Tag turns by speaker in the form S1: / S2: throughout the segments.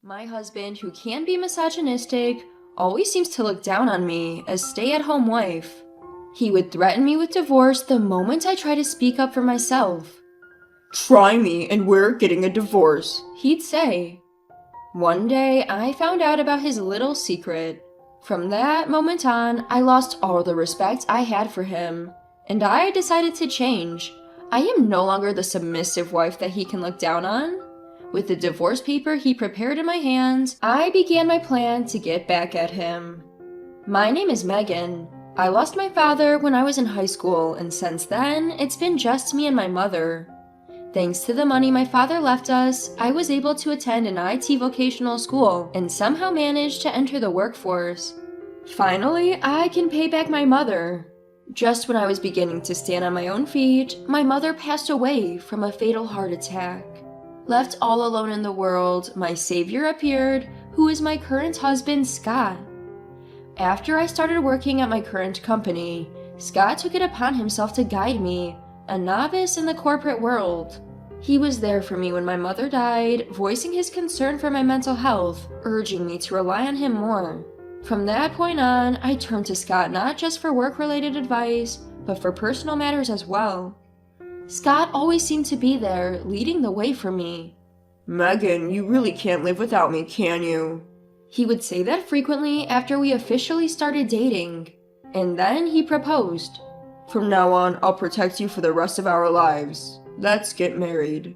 S1: My husband, who can be misogynistic, always seems to look down on me as stay-at-home wife. He would threaten me with divorce the moment I try to speak up for myself.
S2: "Try me and we're getting a divorce,"
S1: He'd say. One day, I found out about his little secret. From that moment on, I lost all the respect I had for him, and I decided to change. I am no longer the submissive wife that he can look down on. With the divorce paper he prepared in my hands, I began my plan to get back at him. My name is Megan. I lost my father when I was in high school, and since then, it's been just me and my mother. Thanks to the money my father left us, I was able to attend an IT vocational school and somehow managed to enter the workforce. Finally, I can pay back my mother. Just when I was beginning to stand on my own feet, my mother passed away from a fatal heart attack. Left all alone in the world, my savior appeared, who is my current husband, Scott. After I started working at my current company, Scott took it upon himself to guide me, a novice in the corporate world. He was there for me when my mother died, voicing his concern for my mental health, urging me to rely on him more. From that point on, I turned to Scott not just for work-related advice, but for personal matters as well. Scott always seemed to be there, leading the way for me.
S2: "Megan, you really can't live without me, can you?"
S1: He would say that frequently after we officially started dating. And then he proposed.
S2: "From now on, I'll protect you for the rest of our lives. Let's get married."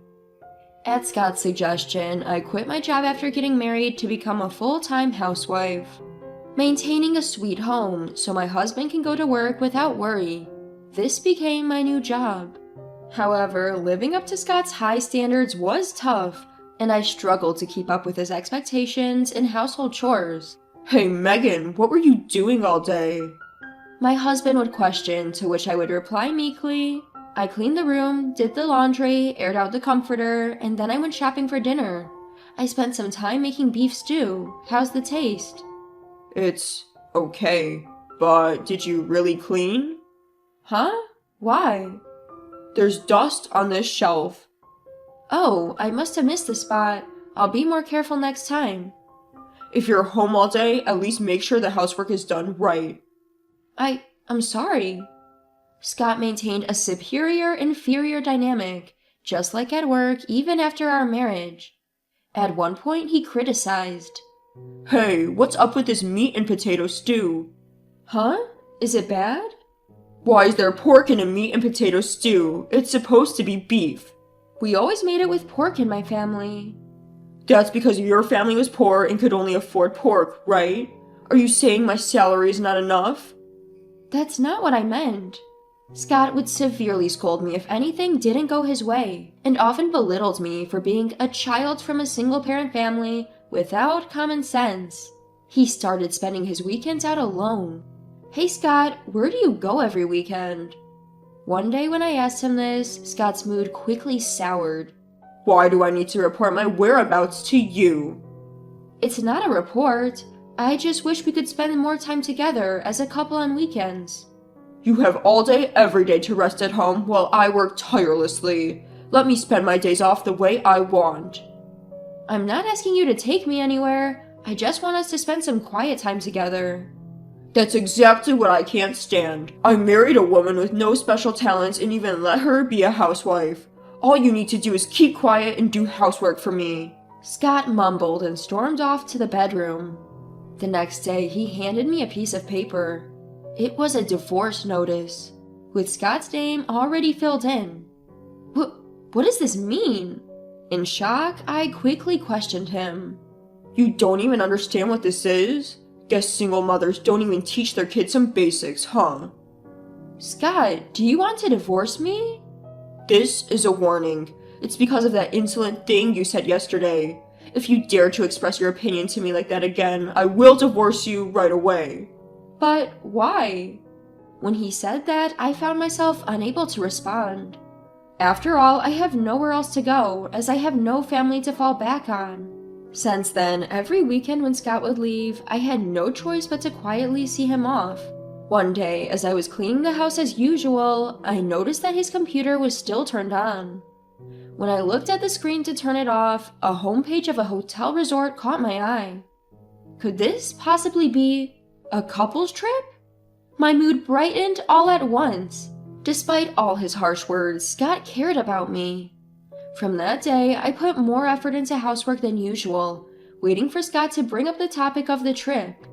S1: At Scott's suggestion, I quit my job after getting married to become a full-time housewife, maintaining a sweet home so my husband can go to work without worry. This became my new job. However, living up to Scott's high standards was tough, and I struggled to keep up with his expectations and household chores.
S2: "Hey Megan, what were you doing all day?"
S1: My husband would question, to which I would reply meekly, "I cleaned the room, did the laundry, aired out the comforter, and then I went shopping for dinner. I spent some time making beef stew. How's the taste?"
S2: "It's okay, but did you really clean?"
S1: Huh? Why?
S2: "There's dust on this shelf."
S1: Oh, I must have missed the spot. I'll be more careful next time.
S2: "If you're home all day, at least make sure the housework is done right."
S1: I'm sorry. Scott maintained a superior-inferior dynamic, just like at work, even after our marriage. At one point, he criticized.
S2: "Hey, what's up with this meat and potato stew?"
S1: Huh? Is it bad?
S2: "Why is there pork in a meat and potato stew? It's supposed to be beef."
S1: We always made it with pork in my family.
S2: "That's because your family was poor and could only afford pork, right? Are you saying my salary is not enough?"
S1: That's not what I meant. Scott would severely scold me if anything didn't go his way, and often belittled me for being a child from a single-parent family without common sense. He started spending his weekends out alone. Hey Scott, where do you go every weekend? One day when I asked him this, Scott's mood quickly soured.
S2: "Why do I need to report my whereabouts to you?"
S1: It's not a report. I just wish we could spend more time together as a couple on weekends.
S2: "You have all day, every day to rest at home while I work tirelessly. Let me spend my days off the way I want."
S1: I'm not asking you to take me anywhere. I just want us to spend some quiet time together.
S2: "That's exactly what I can't stand. I married a woman with no special talents and even let her be a housewife. All you need to do is keep quiet and do housework for me."
S1: Scott mumbled and stormed off to the bedroom. The next day, he handed me a piece of paper. It was a divorce notice, with Scott's name already filled in. What does this mean? In shock, I quickly questioned him.
S2: "You don't even understand what this is? Guess single mothers don't even teach their kids some basics, huh?"
S1: Scott, do you want to divorce me?
S2: "This is a warning. It's because of that insolent thing you said yesterday. If you dare to express your opinion to me like that again, I will divorce you right away."
S1: But why? When he said that, I found myself unable to respond. After all, I have nowhere else to go, as I have no family to fall back on. Since then, every weekend when Scott would leave, I had no choice but to quietly see him off. One day, as I was cleaning the house as usual, I noticed that his computer was still turned on. When I looked at the screen to turn it off, a homepage of a hotel resort caught my eye. Could this possibly be a couple's trip? My mood brightened all at once. Despite all his harsh words, Scott cared about me. From that day, I put more effort into housework than usual, waiting for Scott to bring up the topic of the trip.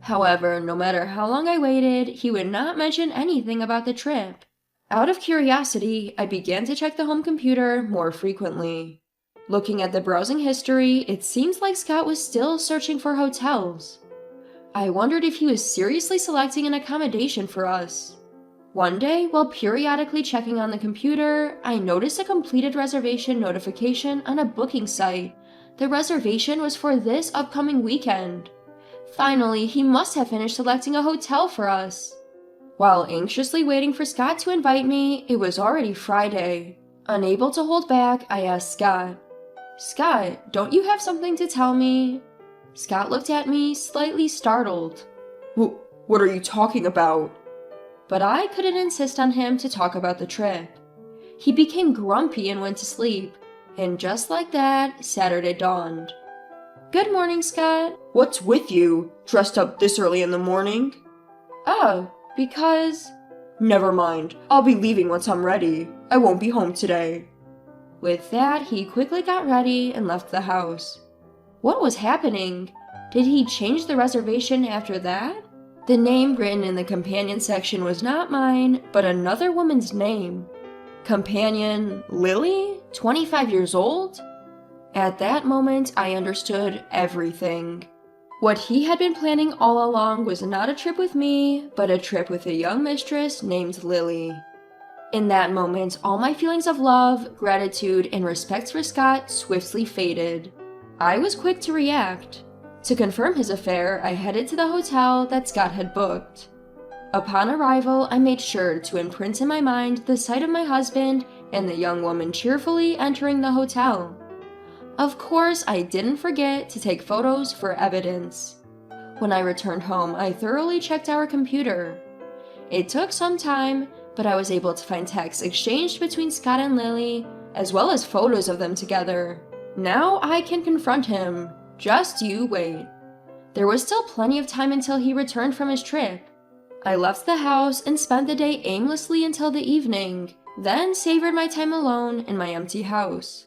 S1: However, no matter how long I waited, he would not mention anything about the trip. Out of curiosity, I began to check the home computer more frequently. Looking at the browsing history, it seems like Scott was still searching for hotels. I wondered if he was seriously selecting an accommodation for us. One day, while periodically checking on the computer, I noticed a completed reservation notification on a booking site. The reservation was for this upcoming weekend. Finally, he must have finished selecting a hotel for us. While anxiously waiting for Scott to invite me, it was already Friday. Unable to hold back, I asked Scott, "Scott, don't you have something to tell me?" Scott looked at me, slightly startled.
S2: What are you talking about?
S1: But I couldn't insist on him to talk about the trip. He became grumpy and went to sleep, and just like that, Saturday dawned. "Good morning, Scott."
S2: What's with you? Dressed up this early in the morning?
S1: "Oh, because..."
S2: Never mind. I'll be leaving once I'm ready. I won't be home today.
S1: With that, he quickly got ready and left the house. What was happening? Did he change the reservation after that? The name written in the companion section was not mine, but another woman's name. Companion Lily? 25 years old? At that moment, I understood everything. What he had been planning all along was not a trip with me, but a trip with a young mistress named Lily. In that moment, all my feelings of love, gratitude, and respect for Scott swiftly faded. I was quick to react. To confirm his affair, I headed to the hotel that Scott had booked. Upon arrival, I made sure to imprint in my mind the sight of my husband and the young woman cheerfully entering the hotel. Of course, I didn't forget to take photos for evidence. When I returned home, I thoroughly checked our computer. It took some time, but I was able to find texts exchanged between Scott and Lily, as well as photos of them together. Now I can confront him. Just you wait. There was still plenty of time until he returned from his trip. I left the house and spent the day aimlessly until the evening, then savored my time alone in my empty house.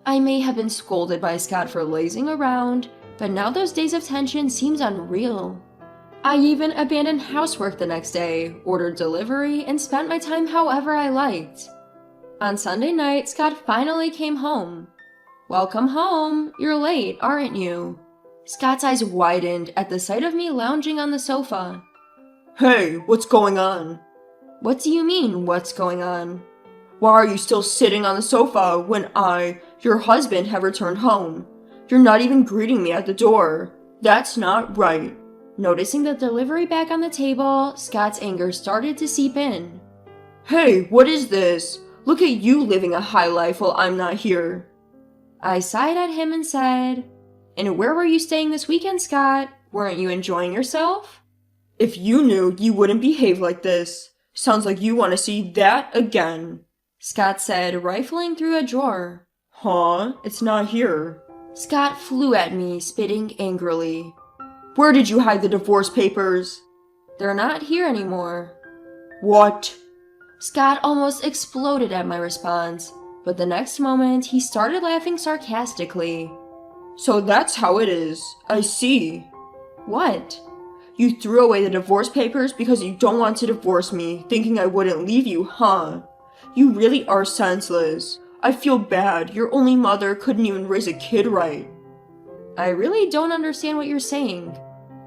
S1: I may have been scolded by Scott for lazing around, but now those days of tension seems unreal. I even abandoned housework the next day, ordered delivery, and spent my time however I liked. On Sunday night, Scott finally came home. "Welcome home. You're late, aren't you?" Scott's eyes widened at the sight of me lounging on the sofa.
S2: Hey, what's going on?
S1: "What do you mean, what's going on?"
S2: Why are you still sitting on the sofa when your husband, have returned home? You're not even greeting me at the door. That's not right.
S1: Noticing the delivery bag on the table, Scott's anger started to seep in.
S2: Hey, what is this? Look at you living a high life while I'm not here.
S1: I sighed at him and said, "And where were you staying this weekend, Scott? Weren't you enjoying yourself?"
S2: If you knew, you wouldn't behave like this. Sounds like you want to see that again.
S1: Scott said, rifling through a drawer.
S2: Huh? It's not here.
S1: Scott flew at me, spitting angrily.
S2: Where did you hide the divorce papers?
S1: They're not here anymore.
S2: What?
S1: Scott almost exploded at my response, but the next moment he started laughing sarcastically.
S2: So that's how it is. I see.
S1: What?
S2: You threw away the divorce papers because you don't want to divorce me, thinking I wouldn't leave you, huh? You really are senseless. I feel bad. Your only mother couldn't even raise a kid right.
S1: I really don't understand what you're saying.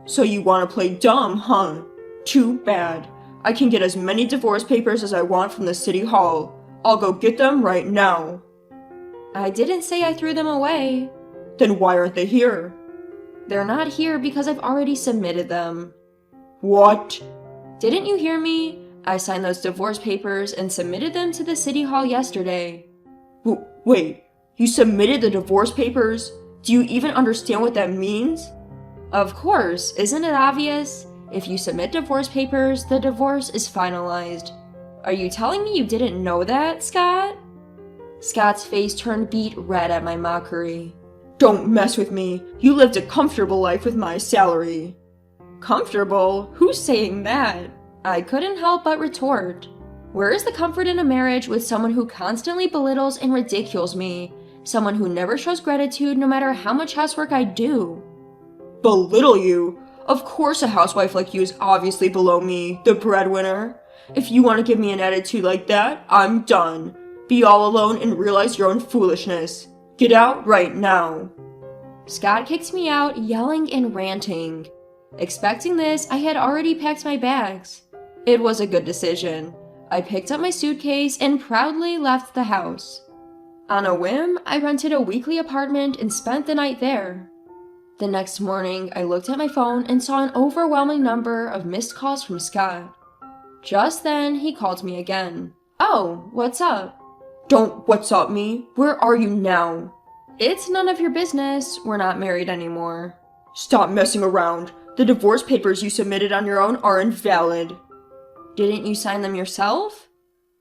S2: So you want to play dumb, huh? Too bad. I can get as many divorce papers as I want from the city hall. I'll go get them right now.
S1: I didn't say I threw them away.
S2: Then why aren't they here?
S1: They're not here because I've already submitted them.
S2: What?
S1: Didn't you hear me? I signed those divorce papers and submitted them to the city hall yesterday.
S2: Wait, you submitted the divorce papers? Do you even understand what that means?
S1: Of course, isn't it obvious? If you submit divorce papers, the divorce is finalized. Are you telling me you didn't know that, Scott? Scott's face turned beet red at my mockery.
S2: Don't mess with me. You lived a comfortable life with my salary.
S1: Comfortable? Who's saying that? I couldn't help but retort. Where is the comfort in a marriage with someone who constantly belittles and ridicules me? Someone who never shows gratitude no matter how much housework I do?
S2: Belittle you? Of course a housewife like you is obviously below me, the breadwinner. If you want to give me an attitude like that, I'm done. Be all alone and realize your own foolishness. Get out right now.
S1: Scott kicked me out, yelling and ranting. Expecting this, I had already packed my bags. It was a good decision. I picked up my suitcase and proudly left the house. On a whim, I rented a weekly apartment and spent the night there. The next morning, I looked at my phone and saw an overwhelming number of missed calls from Scott. Just then, he called me again. Oh, what's up?
S2: Don't what's up me. Where are you now?
S1: It's none of your business. We're not married anymore.
S2: Stop messing around. The divorce papers you submitted on your own are invalid.
S1: Didn't you sign them yourself?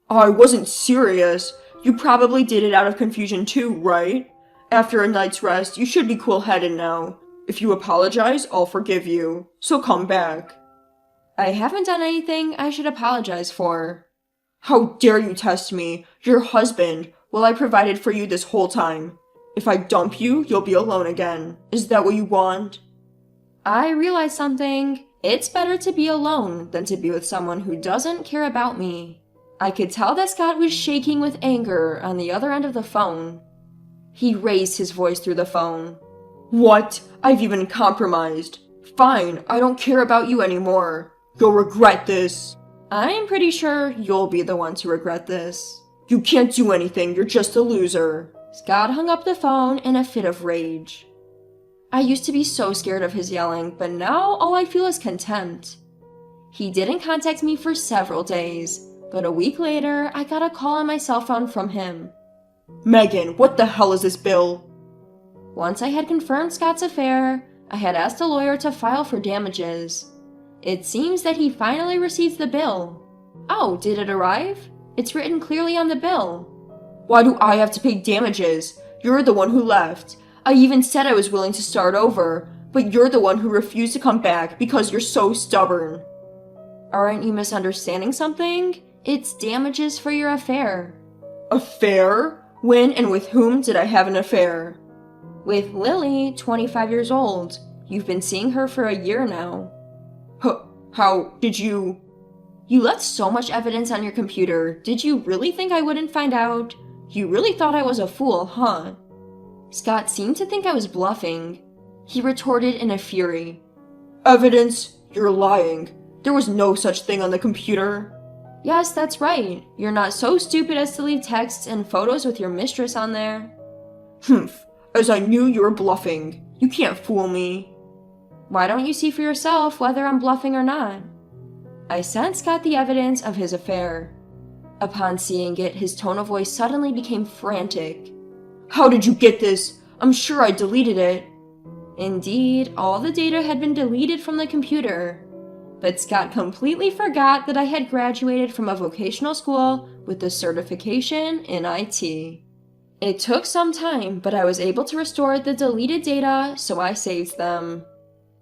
S2: I wasn't serious. You probably did it out of confusion too, right? After a night's rest, you should be cool-headed now. If you apologize, I'll forgive you. So come back.
S1: I haven't done anything I should apologize for.
S2: How dare you test me, your husband, while I provided for you this whole time. If I dump you, you'll be alone again. Is that what you want?
S1: I realized something. It's better to be alone than to be with someone who doesn't care about me. I could tell that Scott was shaking with anger on the other end of the phone. He raised his voice through the phone.
S2: What? I've even compromised. Fine, I don't care about you anymore. You'll regret this.
S1: I'm pretty sure you'll be the one to regret this.
S2: You can't do anything, you're just a loser.
S1: Scott hung up the phone in a fit of rage. I used to be so scared of his yelling, but now all I feel is contempt. He didn't contact me for several days, but a week later, I got a call on my cell phone from him.
S2: Megan, what the hell is this bill?
S1: Once I had confirmed Scott's affair, I had asked a lawyer to file for damages. It seems that he finally received the bill. Oh, did it arrive? It's written clearly on the bill.
S2: Why do I have to pay damages? You're the one who left. I even said I was willing to start over, but you're the one who refused to come back because you're so stubborn.
S1: Aren't you misunderstanding something? It's damages for your affair.
S2: Affair? When and with whom did I have an affair?
S1: With Lily, 25 years old. You've been seeing her for a year now.
S2: How did you...
S1: You left so much evidence on your computer. Did you really think I wouldn't find out? You really thought I was a fool, huh? Scott seemed to think I was bluffing. He retorted in a fury.
S2: Evidence? You're lying. There was no such thing on the computer.
S1: Yes, that's right. You're not so stupid as to leave texts and photos with your mistress on there.
S2: Humph. As I knew you were bluffing. You can't fool me.
S1: Why don't you see for yourself whether I'm bluffing or not? I sent Scott the evidence of his affair. Upon seeing it, his tone of voice suddenly became frantic.
S2: How did you get this? I'm sure I deleted it.
S1: Indeed, all the data had been deleted from the computer. But Scott completely forgot that I had graduated from a vocational school with a certification in IT. It took some time, but I was able to restore the deleted data, so I saved them.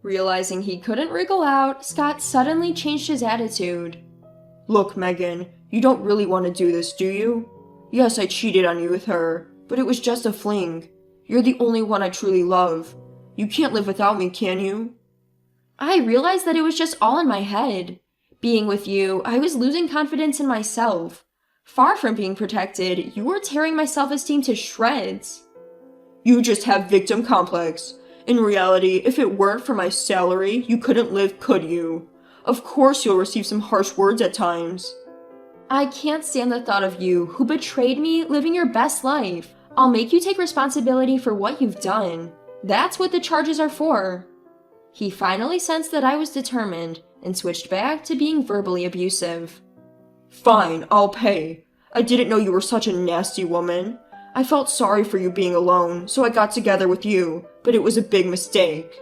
S1: Realizing he couldn't wriggle out, Scott suddenly changed his attitude.
S2: Look, Megan, you don't really want to do this, do you? Yes, I cheated on you with her, but it was just a fling. You're the only one I truly love. You can't live without me, can you?
S1: I realized that it was just all in my head. Being with you, I was losing confidence in myself. Far from being protected, you were tearing my self-esteem to shreds.
S2: You just have victim complex. In reality, if it weren't for my salary, you couldn't live, could you? Of course you'll receive some harsh words at times.
S1: I can't stand the thought of you, who betrayed me, living your best life. I'll make you take responsibility for what you've done. That's what the charges are for. He finally sensed that I was determined and switched back to being verbally abusive.
S2: Fine, I'll pay. I didn't know you were such a nasty woman. I felt sorry for you being alone, so I got together with you, but it was a big mistake.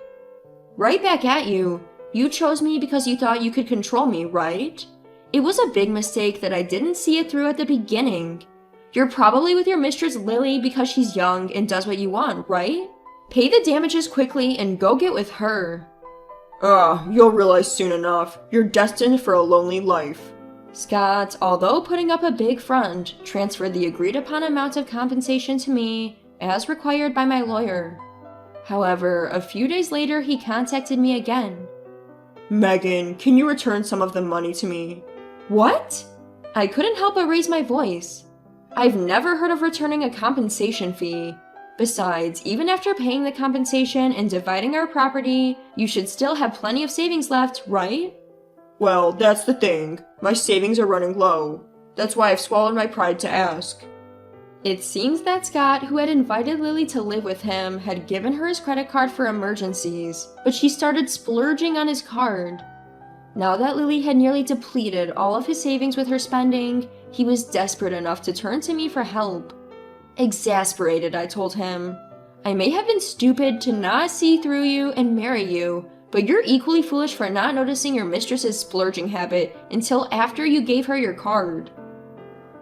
S1: Right back at you. You chose me because you thought you could control me, right? It was a big mistake that I didn't see it through at the beginning. You're probably with your mistress Lily because she's young and does what you want, right? Pay the damages quickly and go get with her.
S2: You'll realize soon enough. You're destined for a lonely life.
S1: Scott, although putting up a big front, transferred the agreed upon amount of compensation to me, as required by my lawyer. However, a few days later he contacted me again.
S2: Megan, can you return some of the money to me?
S1: What? I couldn't help but raise my voice. I've never heard of returning a compensation fee. Besides, even after paying the compensation and dividing our property, you should still have plenty of savings left, right?
S2: Well, that's the thing. My savings are running low. That's why I've swallowed my pride to ask.
S1: It seems that Scott, who had invited Lily to live with him, had given her his credit card for emergencies, but she started splurging on his card. Now that Lily had nearly depleted all of his savings with her spending, he was desperate enough to turn to me for help. Exasperated, I told him, I may have been stupid to not see through you and marry you, but you're equally foolish for not noticing your mistress's splurging habit until after you gave her your card.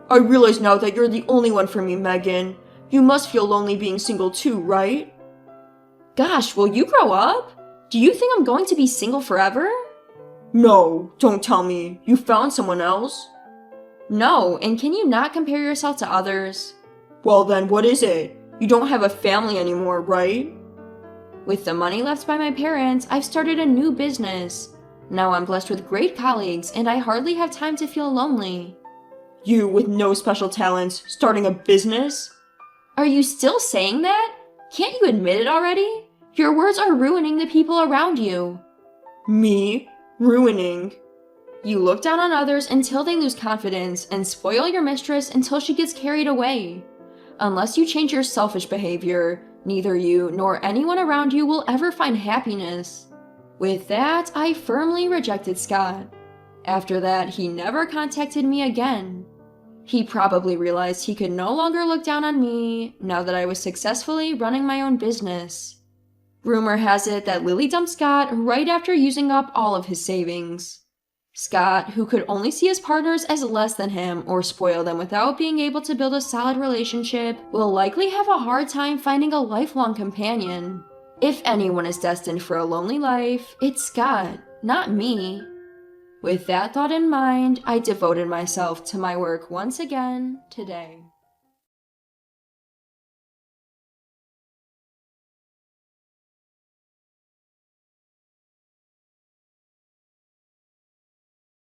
S2: I realize now that you're the only one for me, Megan. You must feel lonely being single too, right?
S1: Gosh, will you grow up? Do you think I'm going to be single forever?
S2: No, don't tell me. You found someone else?
S1: No, and can you not compare yourself to others?
S2: Well then, what is it? You don't have a family anymore, right?
S1: With the money left by my parents, I've started a new business. Now I'm blessed with great colleagues, and I hardly have time to feel lonely.
S2: You, with no special talents, starting a business?
S1: Are you still saying that? Can't you admit it already? Your words are ruining the people around you.
S2: Me? Ruining?
S1: You look down on others until they lose confidence and spoil your mistress until she gets carried away. Unless you change your selfish behavior, neither you nor anyone around you will ever find happiness. With that, I firmly rejected Scott. After that, he never contacted me again. He probably realized he could no longer look down on me now that I was successfully running my own business. Rumor has it that Lily dumped Scott right after using up all of his savings. Scott, who could only see his partners as less than him or spoil them without being able to build a solid relationship, will likely have a hard time finding a lifelong companion. If anyone is destined for a lonely life, it's Scott, not me. With that thought in mind, I devoted myself to my work once again today.